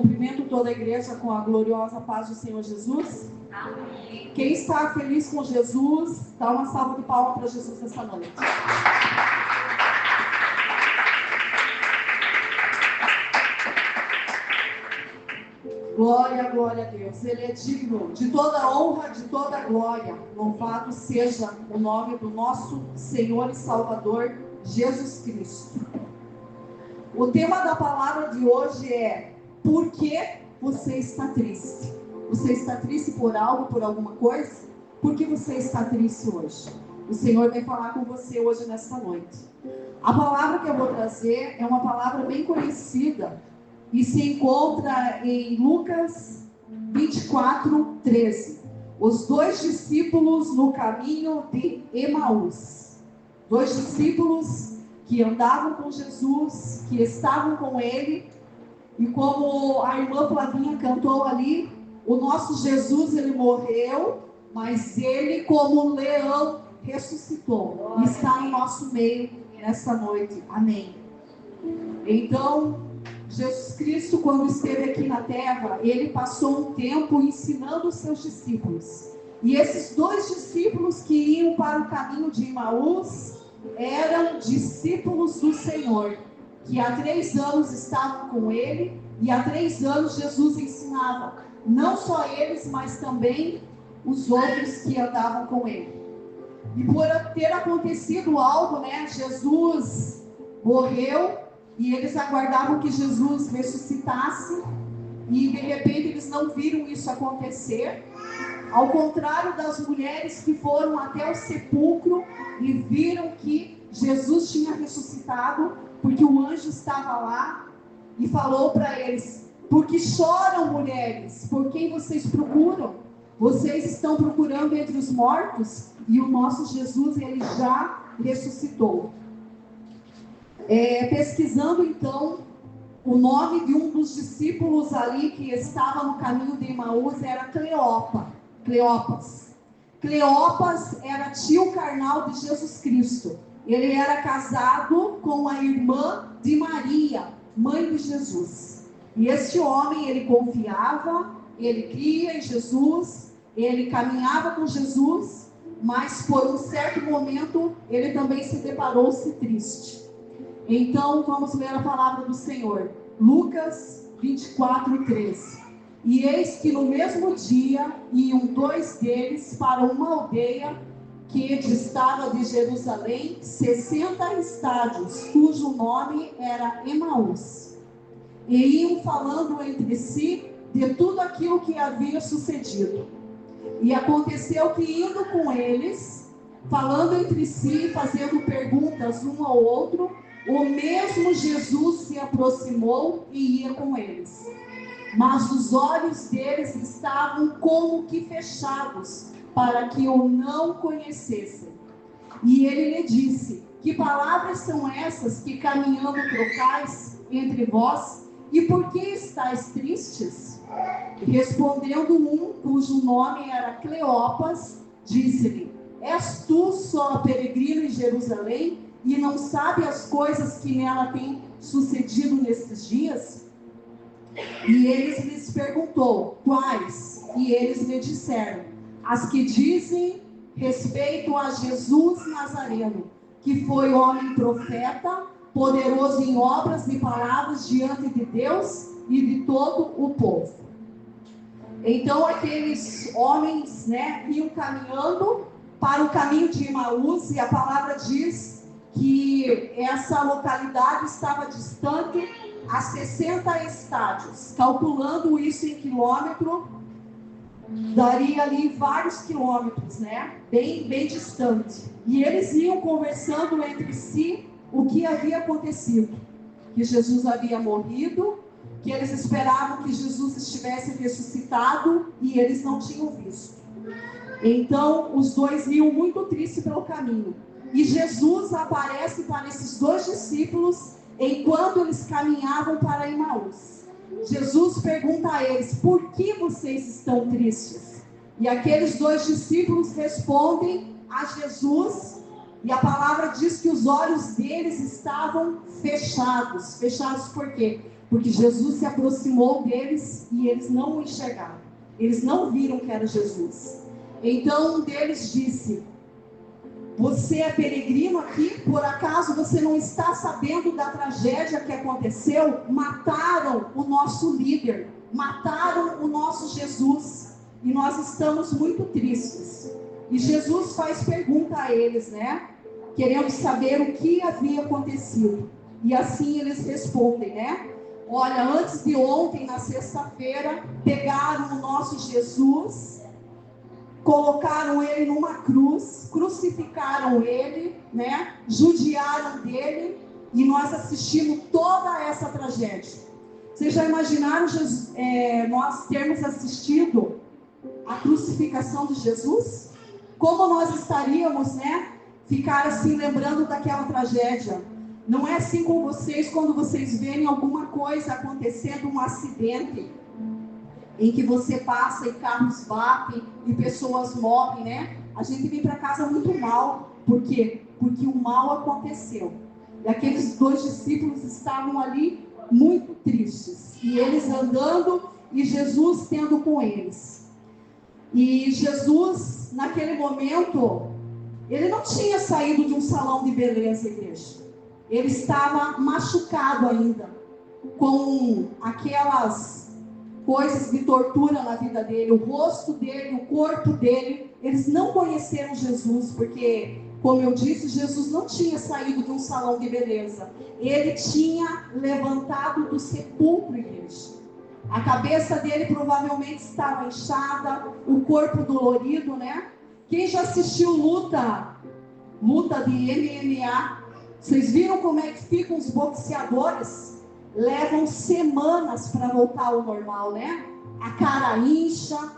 cumprimento toda a igreja com a gloriosa paz do Senhor Jesus. Amém. Quem está feliz com Jesus, dá uma salva de palmas para Jesus nessa noite. Glória, glória a Deus. Ele é digno de toda honra, de toda glória. Louvado seja o nome do nosso Senhor e Salvador, Jesus Cristo. O tema da palavra de hoje é: por que você está triste? Você está triste por algo, por alguma coisa? Por que você está triste hoje? O Senhor vai falar com você hoje nessa noite. A palavra que eu vou trazer é uma palavra bem conhecida e se encontra em Lucas 24, 13. Os dois discípulos no caminho de Emaús. Dois discípulos que andavam com Jesus, que estavam com Ele. E como a irmã Flavinha cantou ali, o nosso Jesus, Ele morreu, mas Ele, como um leão, ressuscitou. E está no nosso meio nessa noite. Amém. Então, Jesus Cristo, quando esteve aqui na terra, Ele passou um tempo ensinando os seus discípulos. E esses dois discípulos que iam para o caminho de Emaús eram discípulos do Senhor, que há 3 anos estavam com Ele, e há 3 anos Jesus ensinava, não só eles, mas também os outros que andavam com Ele. E por ter acontecido algo, Jesus morreu, e eles aguardavam que Jesus ressuscitasse, e de repente eles não viram isso acontecer. Ao contrário das mulheres que foram até o sepulcro e viram que Jesus tinha ressuscitado, porque o anjo estava lá e falou para eles: por que choram, mulheres? Por quem vocês procuram? Vocês estão procurando entre os mortos, e o nosso Jesus, ele já ressuscitou. Pesquisando então, o nome de um dos discípulos ali que estava no caminho de Emaús era Cleopas. Cleopas era tio carnal de Jesus Cristo. Ele era casado com a irmã de Maria, mãe de Jesus. E este homem, ele confiava, ele cria em Jesus, ele caminhava com Jesus, mas por um certo momento ele também se deparou-se triste. Então vamos ler a palavra do Senhor. Lucas 24, 13. E eis que no mesmo dia iam 2 deles para uma aldeia que distava de Jerusalém 60 estádios, cujo nome era Emaús. E iam falando entre si de tudo aquilo que havia sucedido. E aconteceu que, indo com eles, falando entre si, fazendo perguntas um ao outro, o mesmo Jesus se aproximou e ia com eles. Mas os olhos deles estavam como que fechados, para que o não conhecessem. E ele lhe disse: que palavras são essas que caminhando trocais entre vós? E por que estáis tristes? Respondendo um, cujo nome era Cleopas, disse-lhe: és tu só peregrino em Jerusalém, e não sabe as coisas que nela têm sucedido nestes dias? E eles lhes perguntou: quais? E eles lhe disseram: as que dizem respeito a Jesus Nazareno, que foi homem profeta, poderoso em obras e palavras diante de Deus e de todo o povo. Então aqueles homens, iam caminhando para o caminho de Emaús, e a palavra diz que essa localidade estava distante a 60 estádios. Calculando isso em quilômetro, daria ali vários quilômetros, bem distante. E eles iam conversando entre si o que havia acontecido, que Jesus havia morrido, que eles esperavam que Jesus estivesse ressuscitado, e eles não tinham visto. Então os dois iam muito tristes pelo caminho, e Jesus aparece para esses 2 discípulos enquanto eles caminhavam para Emaús. Jesus pergunta a eles: por que vocês estão tristes? E aqueles 2 discípulos respondem a Jesus, e a palavra diz que os olhos deles estavam fechados. Fechados por quê? Porque Jesus se aproximou deles e eles não o enxergaram. Eles não viram que era Jesus. Então um deles disse: você é peregrino aqui? Por acaso você não está sabendo da tragédia que aconteceu? Mataram o nosso líder, mataram o nosso Jesus, e nós estamos muito tristes. E Jesus faz pergunta a eles, né? Querendo saber o que havia acontecido. E assim eles respondem, né? Olha, antes de ontem, na sexta-feira, pegaram o nosso Jesus, colocaram ele numa cruz, crucificaram ele, né? Judiaram dele, e nós assistimos toda essa tragédia. Vocês já imaginaram nós termos assistido a crucificação de Jesus? Como nós estaríamos, né? Ficar assim lembrando daquela tragédia. Não é assim com vocês quando vocês veem alguma coisa acontecendo, um acidente em que você passa e carros batem e pessoas morrem, né? A gente vem para casa muito mal. Por quê? Porque o mal aconteceu. E aqueles 2 discípulos estavam ali muito tristes. E eles andando e Jesus tendo com eles. E Jesus, naquele momento, ele não tinha saído de um salão de beleza, igreja. Ele estava machucado ainda, com aquelas coisas de tortura na vida dele, o rosto dele, o corpo dele. Eles não conheceram Jesus, porque, como eu disse, Jesus não tinha saído de um salão de beleza. Ele tinha levantado do sepulcro, igreja. A cabeça dele provavelmente estava inchada, o corpo dolorido, né? Quem já assistiu luta de MMA, vocês viram como é que ficam os boxeadores? Levam semanas para voltar ao normal, né? A cara incha,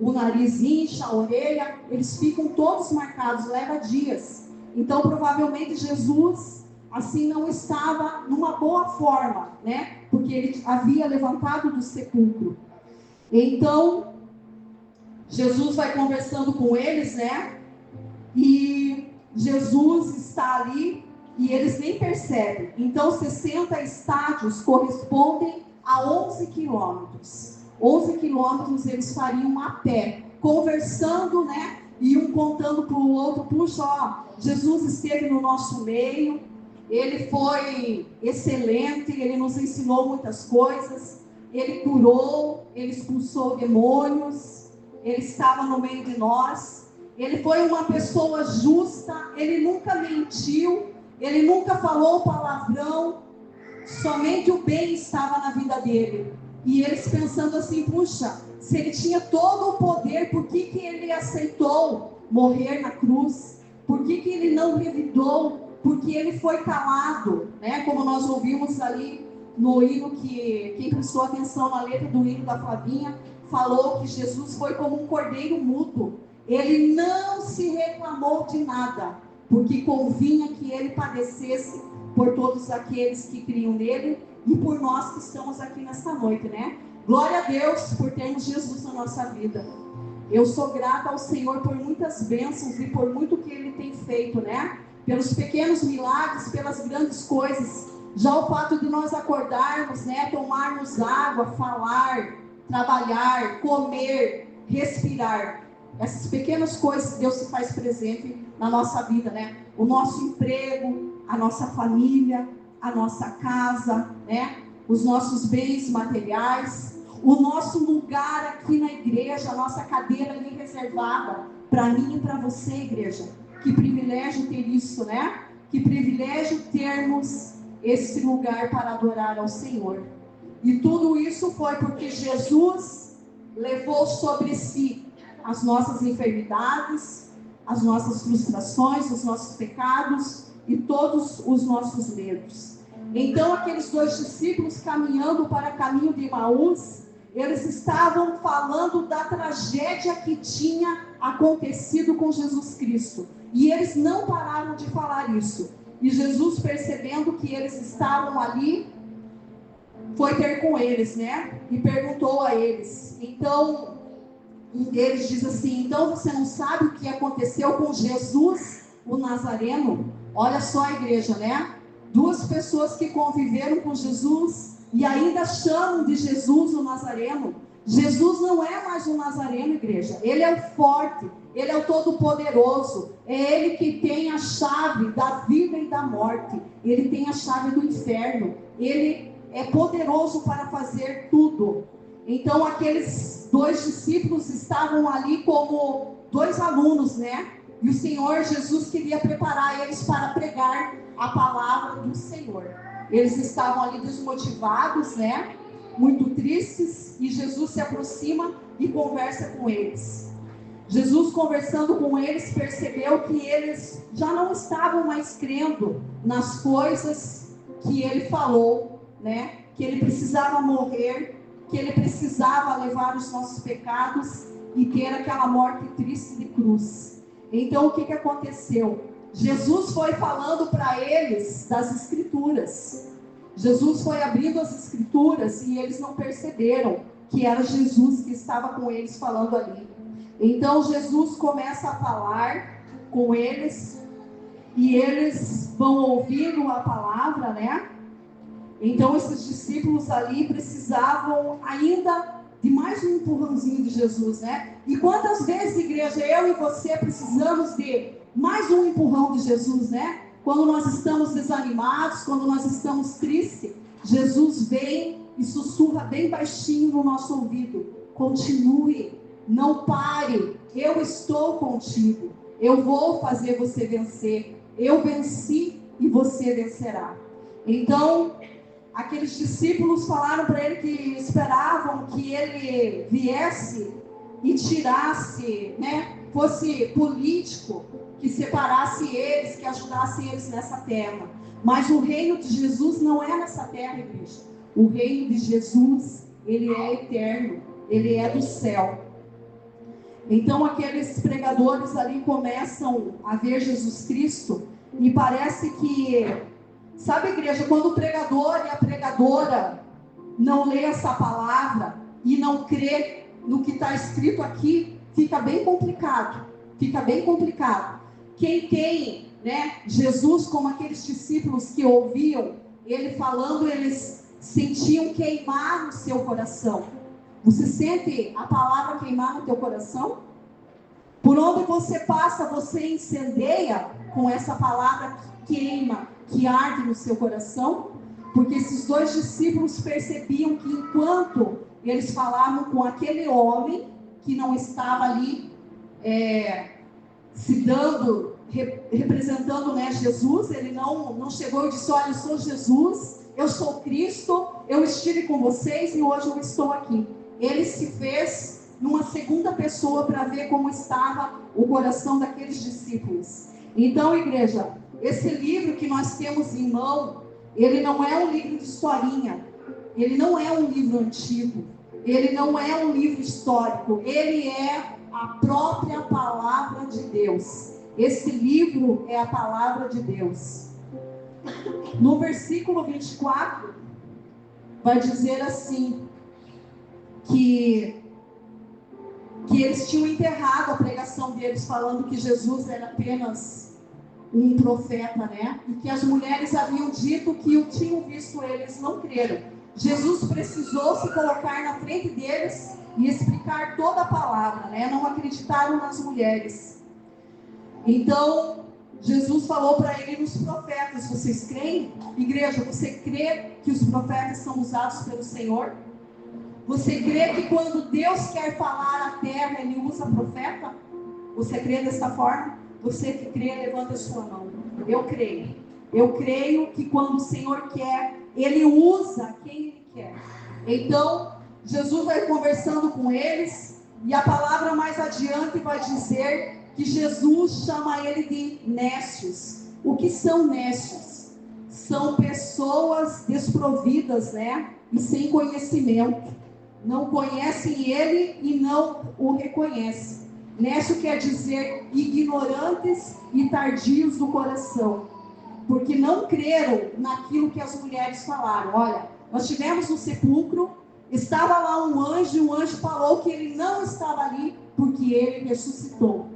o nariz incha, a orelha, eles ficam todos marcados, leva dias. Então, provavelmente, Jesus, assim, não estava numa boa forma, né? Porque ele havia levantado do sepulcro. Então, Jesus vai conversando com eles, né? E Jesus está ali e eles nem percebem. Então, 60 estádios correspondem a 11 quilômetros. 11 quilômetros eles fariam a pé, conversando, né? E um contando para o outro: puxa, ó, Jesus esteve no nosso meio, ele foi excelente, ele nos ensinou muitas coisas, ele curou, ele expulsou demônios, ele estava no meio de nós, ele foi uma pessoa justa, ele nunca mentiu, ele nunca falou palavrão, somente o bem estava na vida dele. E eles pensando assim: puxa, se ele tinha todo o poder, por que ele aceitou morrer na cruz? Por que ele não revidou? Porque ele foi calado, né? Como nós ouvimos ali no hino, que quem prestou atenção na letra do hino da Flavinha, falou que Jesus foi como um cordeiro mudo. Ele não se reclamou de nada, porque convinha que ele padecesse por todos aqueles que criam nele e por nós que estamos aqui nesta noite, né? Glória a Deus por termos Jesus na nossa vida. Eu sou grata ao Senhor por muitas bênçãos e por muito que Ele tem feito, né? Pelos pequenos milagres, pelas grandes coisas. Já o fato de nós acordarmos, né? Tomarmos água, falar, trabalhar, comer, respirar. Essas pequenas coisas Deus se faz presente na nossa vida, né? O nosso emprego, a nossa família, a nossa casa, né? Os nossos bens materiais, o nosso lugar aqui na igreja, a nossa cadeira ali reservada para mim e para você, igreja. Que privilégio ter isso, né? Que privilégio termos esse lugar para adorar ao Senhor. E tudo isso foi porque Jesus levou sobre si as nossas enfermidades, as nossas frustrações, os nossos pecados e todos os nossos medos. Então, aqueles 2 discípulos caminhando para o caminho de Emaús, eles estavam falando da tragédia que tinha acontecido com Jesus Cristo. E eles não pararam de falar isso. E Jesus, percebendo que eles estavam ali, foi ter com eles, né? E perguntou a eles. Então, um deles diz assim: então você não sabe o que aconteceu com Jesus, o Nazareno? Olha só a igreja, né? 2 pessoas que conviveram com Jesus e ainda chamam de Jesus o Nazareno. Jesus não é mais um Nazareno, igreja. Ele é o forte, ele é o todo-poderoso. É ele que tem a chave da vida e da morte. Ele tem a chave do inferno. Ele é poderoso para fazer tudo. Então aqueles 2 discípulos estavam ali como 2 alunos, né? E o Senhor Jesus queria preparar eles para pregar a palavra do Senhor. Eles estavam ali desmotivados, né? Muito tristes, e Jesus se aproxima e conversa com eles. Jesus, conversando com eles, percebeu que eles já não estavam mais crendo nas coisas que ele falou, né? Que ele precisava morrer, que ele precisava levar os nossos pecados e ter aquela morte triste de cruz. Então o que aconteceu? Jesus foi falando para eles das Escrituras. Jesus foi abrindo as Escrituras e eles não perceberam que era Jesus que estava com eles falando ali. Então Jesus começa a falar com eles e eles vão ouvindo a palavra, né? Então esses discípulos ali precisavam ainda de mais um empurrãozinho de Jesus, né? E quantas vezes, igreja, eu e você precisamos de mais um empurrão de Jesus, né? Quando nós estamos desanimados, quando nós estamos tristes, Jesus vem e sussurra bem baixinho no nosso ouvido: continue, não pare, eu estou contigo, eu vou fazer você vencer, eu venci e você vencerá. Então, aqueles discípulos falaram para ele que esperavam que ele viesse e tirasse, né, fosse político, que separasse eles, que ajudasse eles nessa terra. Mas o reino de Jesus não é nessa terra, igreja. O reino de Jesus, ele é eterno, ele é do céu. Então aqueles pregadores ali começam a ver Jesus Cristo e parece que, sabe, igreja, quando o pregador e a pregadora não lê essa palavra e não crê no que está escrito aqui, fica bem complicado. Fica bem complicado. Quem tem, né, Jesus como aqueles discípulos que ouviam ele falando, eles sentiam queimar no seu coração. Você sente a palavra queimar no teu coração? Por onde você passa, você incendeia com essa palavra que queima, que arde no seu coração? Porque esses 2 discípulos percebiam que enquanto eles falavam com aquele homem que não estava ali se dando, representando, né, Jesus, ele não chegou e disse: olha, eu sou Jesus, eu sou Cristo, eu estive com vocês e hoje eu estou aqui. Ele se fez numa segunda pessoa para ver como estava o coração daqueles discípulos. Então, igreja, esse livro que nós temos em mão, ele não é um livro de historinha, ele não é um livro antigo, ele não é um livro histórico, ele é a própria palavra de Deus. Esse livro é a palavra de Deus. No versículo 24, vai dizer assim, que eles tinham enterrado a pregação deles, falando que Jesus era apenas um profeta, né? E que as mulheres haviam dito que o tinham visto, eles não creram. Jesus precisou se colocar na frente deles e explicar toda a palavra, né? Não acreditaram nas mulheres. Então, Jesus falou para ele nos profetas: vocês creem? Igreja, você crê que os profetas são usados pelo Senhor? Você crê que quando Deus quer falar à terra, Ele usa profeta? Você crê dessa forma? Você que crê, levanta a sua mão. Eu creio. Eu creio que quando o Senhor quer, Ele usa quem Ele quer. Então, Jesus vai conversando com eles, e a palavra mais adiante vai dizer que Jesus chama ele de nécios. O que são nécios? São pessoas desprovidas, né? E sem conhecimento. Não conhecem ele e não o reconhecem. Nécio quer dizer ignorantes e tardios do coração, porque não creram naquilo que as mulheres falaram. Olha, nós tivemos no sepulcro, estava lá um anjo, e o anjo falou que ele não estava ali, porque ele ressuscitou.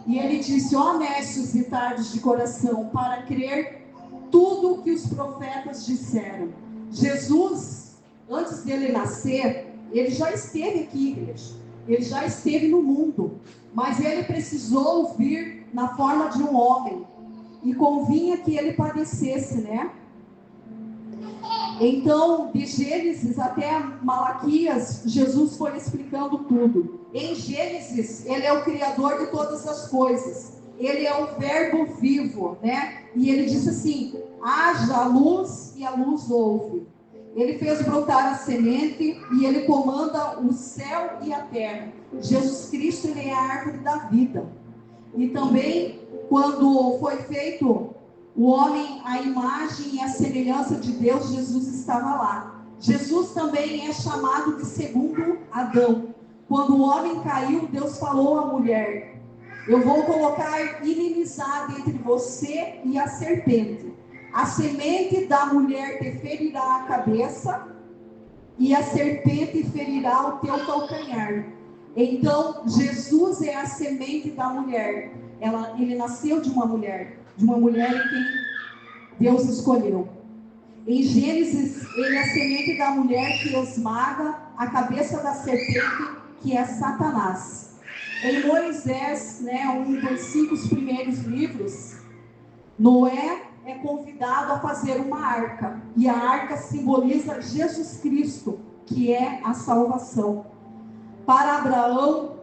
E ele disse: ó nécios e tardos de coração, para crer tudo o que os profetas disseram. Jesus antes dele nascer, ele já esteve aqui, igreja. Ele já esteve no mundo. Mas ele precisou vir na forma de um homem. E convinha que ele padecesse, né? Então, de Gênesis até Malaquias, Jesus foi explicando tudo. Em Gênesis, ele é o criador de todas as coisas. Ele é o verbo vivo, né? E ele disse assim: haja luz, e a luz houve. Ele fez brotar a semente e ele comanda o céu e a terra. Jesus Cristo, ele é a árvore da vida. E também, quando foi feito o homem, a imagem e a semelhança de Deus, Jesus estava lá. Jesus também é chamado de segundo Adão. Quando o homem caiu, Deus falou à mulher: eu vou colocar inimizade entre você e a serpente. A semente da mulher te ferirá a cabeça e a serpente ferirá o teu calcanhar. Então, Jesus é a semente da mulher. Ele nasceu de uma mulher em quem Deus escolheu. Em Gênesis, ele é a semente da mulher que esmaga a cabeça da serpente, que é Satanás. Em Moisés, né, um dos 5 primeiros livros, Noé é convidado a fazer uma arca. E a arca simboliza Jesus Cristo, que é a salvação. Para Abraão,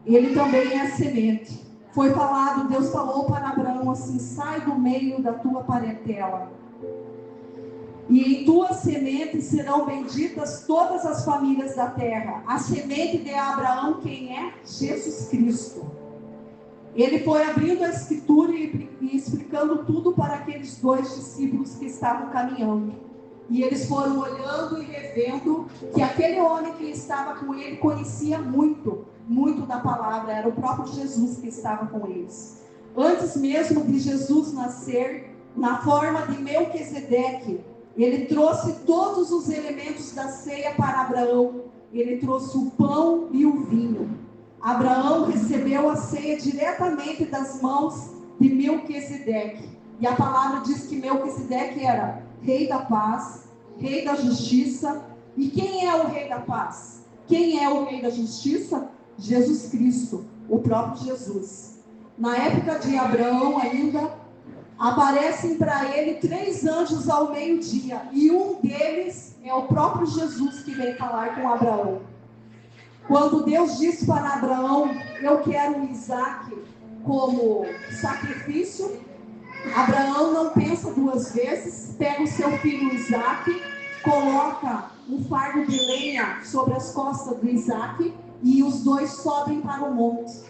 ele também é a semente. Foi falado, Deus falou para Abraão assim: sai do meio da tua parentela, e em tua semente serão benditas todas as famílias da terra. A semente de Abraão, quem é? Jesus Cristo. Ele foi abrindo a escritura e explicando tudo para aqueles 2 discípulos que estavam caminhando. E eles foram olhando e revendo que aquele homem que estava com ele conhecia muito da palavra. Era o próprio Jesus que estava com eles. Antes mesmo de Jesus nascer, na forma de Melquisedeque, ele trouxe todos os elementos da ceia para Abraão. Ele trouxe o pão e o vinho. Abraão recebeu a ceia diretamente das mãos de Melquisedeque. E a palavra diz que Melquisedeque era rei da paz, rei da justiça. E quem é o rei da paz? Quem é o rei da justiça? Jesus Cristo, o próprio Jesus. Na época de Abraão ainda, aparecem para ele 3 anjos ao meio-dia. E um deles é o próprio Jesus que vem falar com Abraão. Quando Deus disse para Abraão: eu quero Isaac como sacrifício, Abraão não pensa 2 vezes, pega o seu filho Isaac, coloca um fardo de lenha sobre as costas do Isaac e os 2 sobem para o monte.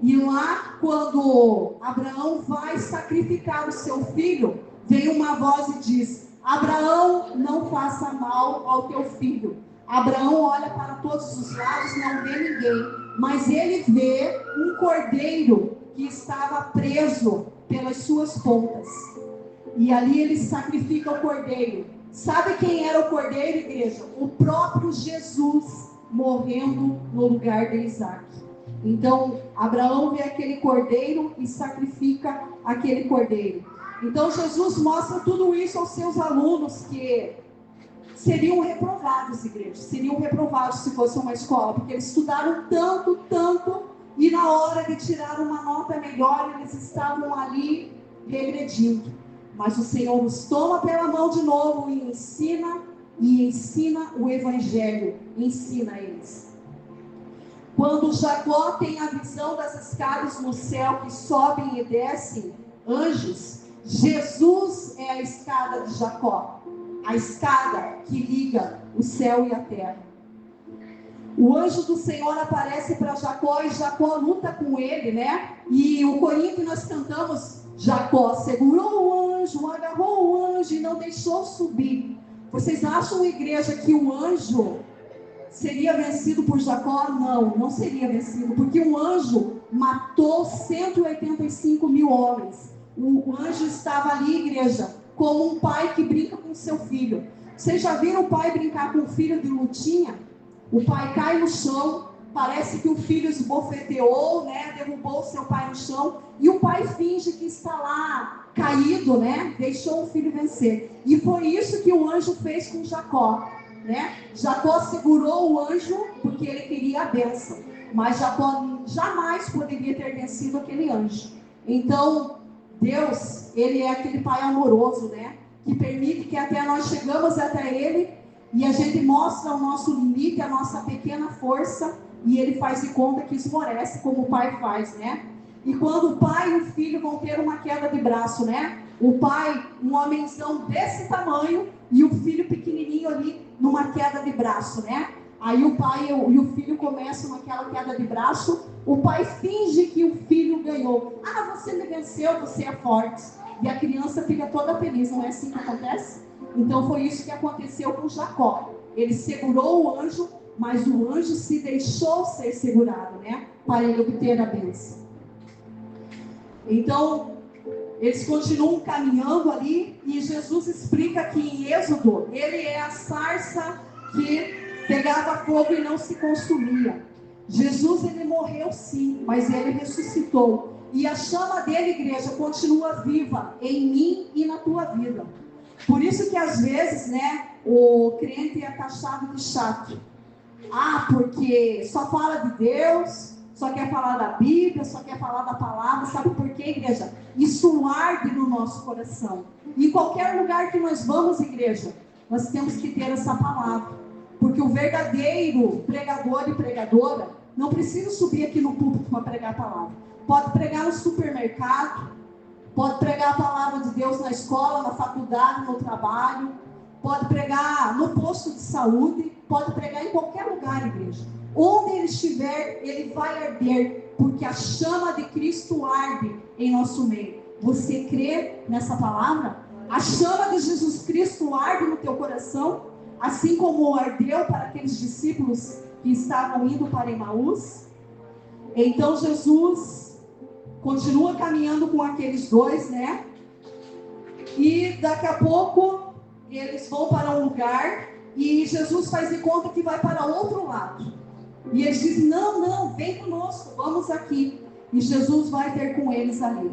E lá, quando Abraão vai sacrificar o seu filho, vem uma voz e diz: Abraão, não faça mal ao teu filho. Abraão olha para todos os lados, não vê ninguém, mas ele vê um cordeiro que estava preso pelas suas pontas. E ali ele sacrifica o cordeiro. Sabe quem era o cordeiro, igreja? O próprio Jesus morrendo no lugar de Isaac. Então, Abraão vê aquele cordeiro e sacrifica aquele cordeiro. Então, Jesus mostra tudo isso aos seus alunos, que seriam reprovados, igreja. Seriam reprovados se fosse uma escola, porque eles estudaram tanto, e na hora de tirar uma nota melhor, eles estavam ali regredindo. Mas o Senhor os toma pela mão de novo e ensina o Evangelho, ensina eles. Quando Jacó tem a visão das escadas no céu que sobem e descem anjos, Jesus é a escada de Jacó, a escada que liga o céu e a terra. O anjo do Senhor aparece para Jacó e Jacó luta com ele, né? E o corinho que nós cantamos, Jacó segurou o anjo, agarrou o anjo e não deixou subir. Vocês acham, igreja, que o anjo seria vencido por Jacó? Não seria vencido, porque um anjo matou 185 mil homens. O anjo estava ali, igreja, como um pai que brinca com seu filho. Vocês já viram o pai brincar com o filho de lutinha? O pai cai no chão, parece que o filho esbofeteou, né? Derrubou o seu pai no chão, e o pai finge que está lá caído, né? Deixou o filho vencer. E foi isso que o anjo fez com Jacó. né? Jacó segurou o anjo porque ele queria a bênção, mas Jacó jamais poderia ter vencido aquele anjo. Então, Deus, ele é aquele pai amoroso, né? Que permite que até nós chegamos até ele e a gente mostra o nosso limite, a nossa pequena força, e ele faz de conta que esmorece, como o pai faz, né? E quando o pai e o filho vão ter uma queda de braço, né? O pai, um homenzão desse tamanho, e o filho pequenininho ali, numa queda de braço, né? Aí o pai e o filho começam naquela queda de braço, o pai finge que o filho ganhou. Ah, você me venceu, você é forte. E a criança fica toda feliz, não é assim que acontece? Então foi isso que aconteceu com Jacó. Ele segurou o anjo, mas o anjo se deixou ser segurado, né? Para ele obter a bênção. Então, eles continuam caminhando ali e Jesus explica que em Êxodo, ele é a sarça que pegava fogo e não se consumia. Jesus, ele morreu sim, mas ele ressuscitou. E a chama dele, igreja, continua viva em mim e na tua vida. Por isso que às vezes, né, o crente é taxado de chato. Ah, porque só fala de Deus, só quer falar da Bíblia, só quer falar da palavra. Sabe por quê, igreja? Isso arde no nosso coração. E em qualquer lugar que nós vamos, igreja, nós temos que ter essa palavra. Porque o verdadeiro pregador e pregadora não precisa subir aqui no púlpito para pregar a palavra. Pode pregar no supermercado, pode pregar a palavra de Deus na escola, na faculdade, no trabalho, pode pregar no posto de saúde, pode pregar em qualquer lugar, igreja. Onde ele estiver, ele vai arder, porque a chama de Cristo arde em nosso meio. Você crê nessa palavra? A chama de Jesus Cristo arde no teu coração, assim como ardeu para aqueles discípulos que estavam indo para Emaús. Então Jesus continua caminhando com aqueles dois, né? E daqui a pouco eles vão para um lugar e Jesus faz de conta que vai para outro lado. E eles dizem, não, vem conosco, vamos aqui. E Jesus vai ter com eles ali.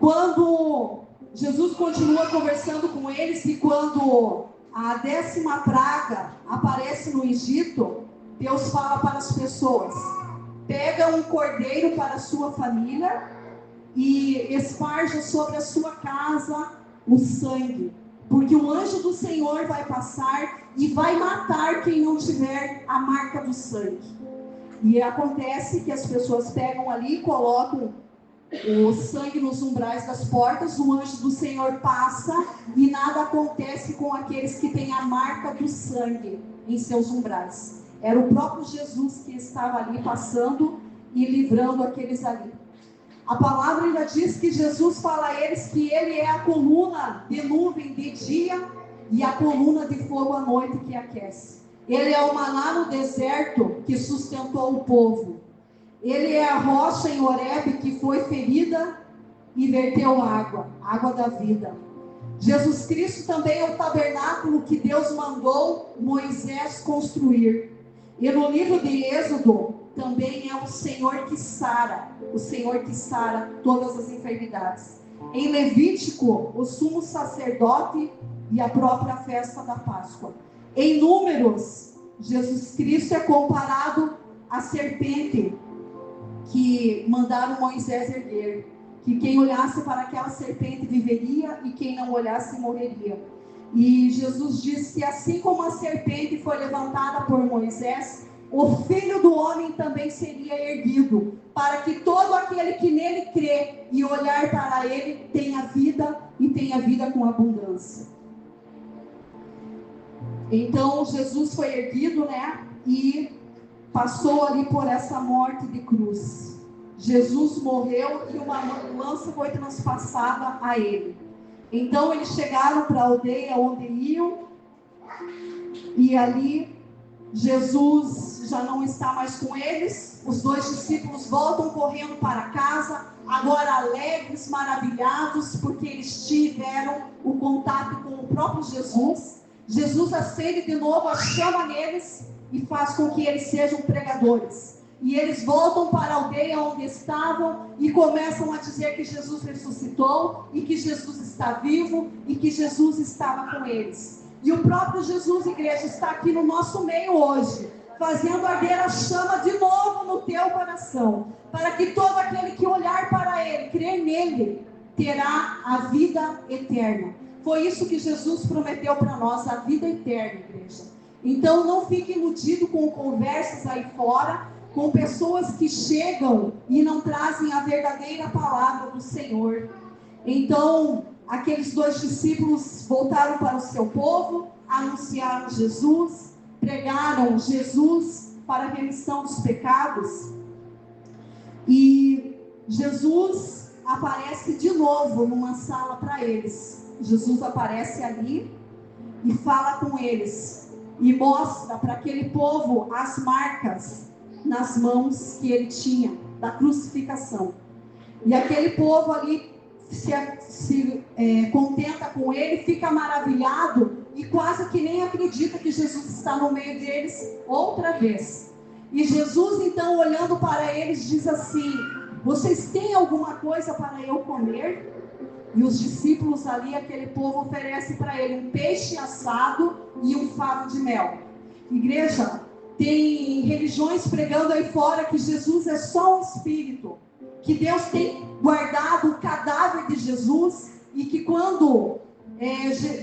Quando Jesus continua conversando com eles, e quando a 10ª praga aparece no Egito, Deus fala para as pessoas, pega um cordeiro para a sua família e esparja sobre a sua casa o sangue, porque o anjo do Senhor vai passar e vai matar quem não tiver a marca do sangue. E acontece que as pessoas pegam ali e colocam o sangue nos umbrais das portas, o anjo do Senhor passa e nada acontece com aqueles que têm a marca do sangue em seus umbrais. Era o próprio Jesus que estava ali passando e livrando aqueles ali. A palavra ainda diz que Jesus fala a eles que ele é a coluna de nuvem de dia e a coluna de fogo à noite que aquece. Ele é o maná no deserto que sustentou o povo. Ele é a rocha em Horebe que foi ferida e verteu água da vida. Jesus Cristo também é o tabernáculo que Deus mandou Moisés construir. E no livro de Êxodo também é o Senhor que sara todas as enfermidades. Em Levítico, o sumo sacerdote e a própria festa da Páscoa. Em Números, Jesus Cristo é comparado à serpente que mandaram Moisés erguer, que quem olhasse para aquela serpente viveria e quem não olhasse morreria. E Jesus disse que assim como a serpente foi levantada por Moisés, o Filho do Homem também seria erguido, para que todo aquele que nele crê e olhar para ele tenha vida e tenha vida com abundância. Então Jesus foi erguido, né? E passou ali por essa morte de cruz. Jesus morreu e uma lança foi transpassada a ele. Então eles chegaram para a aldeia onde iam, e ali Jesus já não está mais com eles. Os 2 discípulos voltam correndo para casa, agora alegres, maravilhados, porque eles tiveram o contato com o próprio Jesus. Jesus acende de novo a chama neles e faz com que eles sejam pregadores. E eles voltam para a aldeia onde estavam e começam a dizer que Jesus ressuscitou e que Jesus está vivo e que Jesus estava com eles. E o próprio Jesus, igreja, está aqui no nosso meio hoje, fazendo arder a chama de novo no teu coração, para que todo aquele que olhar para Ele, crer nele, terá a vida eterna. Foi isso que Jesus prometeu para nós, a vida eterna, igreja. Então não fique iludido com conversas aí fora, com pessoas que chegam e não trazem a verdadeira palavra do Senhor. Então, aqueles 2 discípulos voltaram para o seu povo, anunciaram Jesus, pregaram Jesus para a remissão dos pecados. E Jesus aparece de novo numa sala para eles. Jesus aparece ali e fala com eles e mostra para aquele povo as marcas nas mãos que ele tinha da crucificação. E aquele povo ali se contenta com ele, fica maravilhado e quase que nem acredita que Jesus está no meio deles outra vez. E Jesus então, olhando para eles, diz assim: vocês têm alguma coisa para eu comer? E os discípulos ali, aquele povo, oferece para ele um peixe assado e um favo de mel. Igreja, tem religiões pregando aí fora que Jesus é só um espírito, que Deus tem guardado o cadáver de Jesus e que quando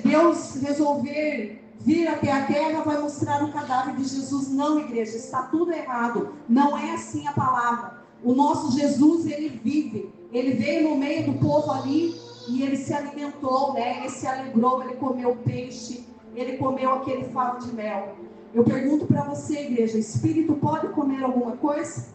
Deus resolver vir até a terra, vai mostrar o cadáver de Jesus. Não, igreja, está tudo errado. Não é assim a palavra. O nosso Jesus, ele vive. Ele veio no meio do povo ali e ele se alimentou, né? Ele se alegrou, ele comeu peixe, ele comeu aquele favo de mel. Eu pergunto para você, igreja, espírito pode comer alguma coisa?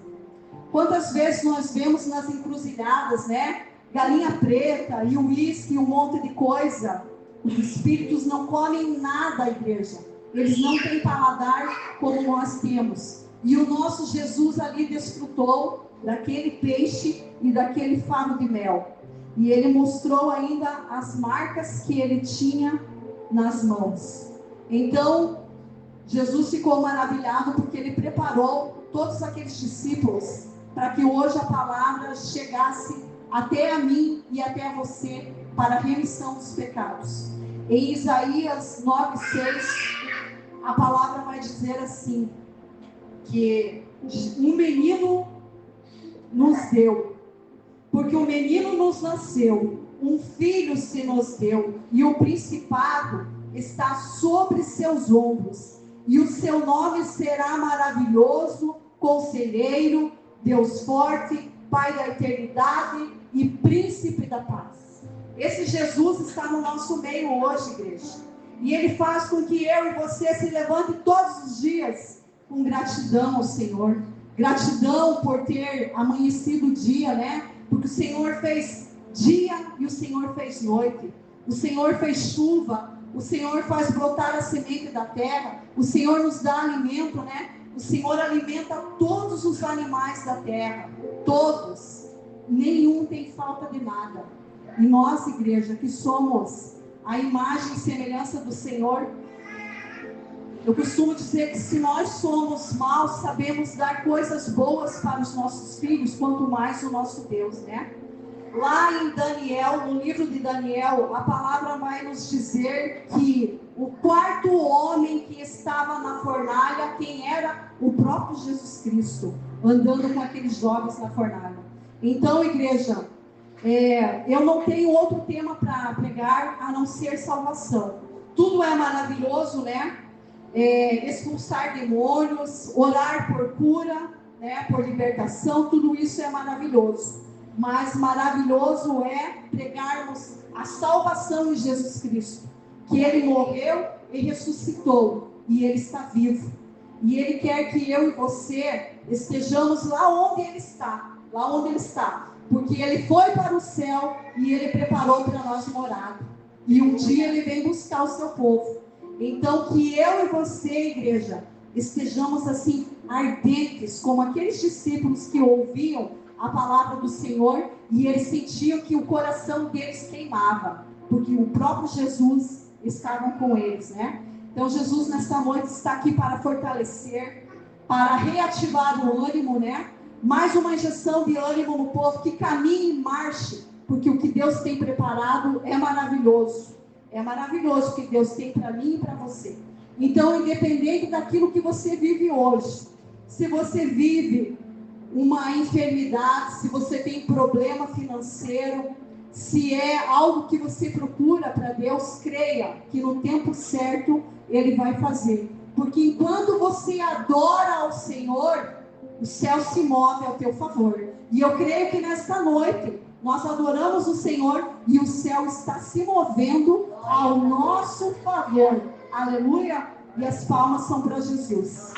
Quantas vezes nós vemos nas encruzilhadas, né? Galinha preta e uísque e um monte de coisa. Os espíritos não comem nada, igreja. Eles não têm paladar como nós temos. E o nosso Jesus ali desfrutou daquele peixe e daquele favo de mel. E ele mostrou ainda as marcas que ele tinha nas mãos. Então, Jesus ficou maravilhado porque ele preparou todos aqueles discípulos para que hoje a palavra chegasse até a mim e até a você para a remissão dos pecados. Em Isaías 9:6, a palavra vai dizer assim, que um menino nos deu, porque um menino nos nasceu, um filho se nos deu, e o principado está sobre seus ombros, e o seu nome será maravilhoso, conselheiro, Deus forte, Pai da eternidade e príncipe da paz. Esse Jesus está no nosso meio hoje, igreja. E ele faz com que eu e você se levante todos os dias com gratidão ao Senhor. Gratidão por ter amanhecido o dia, né? Porque o Senhor fez dia e o Senhor fez noite. O Senhor fez chuva. O Senhor faz brotar a semente da terra. O Senhor nos dá alimento, né? O Senhor alimenta todos os animais da terra. Todos. Nenhum tem falta de nada. E nós, igreja, que somos a imagem e semelhança do Senhor, eu costumo dizer que se nós somos maus, sabemos dar coisas boas para os nossos filhos, quanto mais o nosso Deus, né? Lá em Daniel, no livro de Daniel, a palavra vai nos dizer que o quarto homem que estava na fornalha, quem era? O próprio Jesus Cristo, andando com aqueles jovens na fornalha. Então, igreja, eu não tenho outro tema para pregar a não ser salvação. Tudo é maravilhoso, né? Expulsar demônios, orar por cura, né? Por libertação, tudo isso é maravilhoso. Mas maravilhoso é pregarmos a salvação em Jesus Cristo, que Ele morreu e ressuscitou, e Ele está vivo. E Ele quer que eu e você estejamos lá onde Ele está, porque Ele foi para o céu e Ele preparou para nós morada. E um dia Ele vem buscar o seu povo. Então que eu e você, igreja, estejamos assim ardentes, como aqueles discípulos que ouviam a palavra do Senhor e eles sentiam que o coração deles queimava, porque o próprio Jesus estava com eles, né? Então Jesus nesta noite está aqui para fortalecer, para reativar o ânimo, né? Mais uma injeção de ânimo no povo, que caminhe e marche, porque o que Deus tem preparado é maravilhoso, É maravilhoso o que Deus tem para mim e para você. Então, independente daquilo que você vive hoje, se você vive uma enfermidade, se você tem problema financeiro, se é algo que você procura para Deus, creia que no tempo certo Ele vai fazer. Porque enquanto você adora ao Senhor, o céu se move ao teu favor. E eu creio que nesta noite nós adoramos o Senhor e o céu está se movendo ao nosso favor. Aleluia! E as palmas são para Jesus.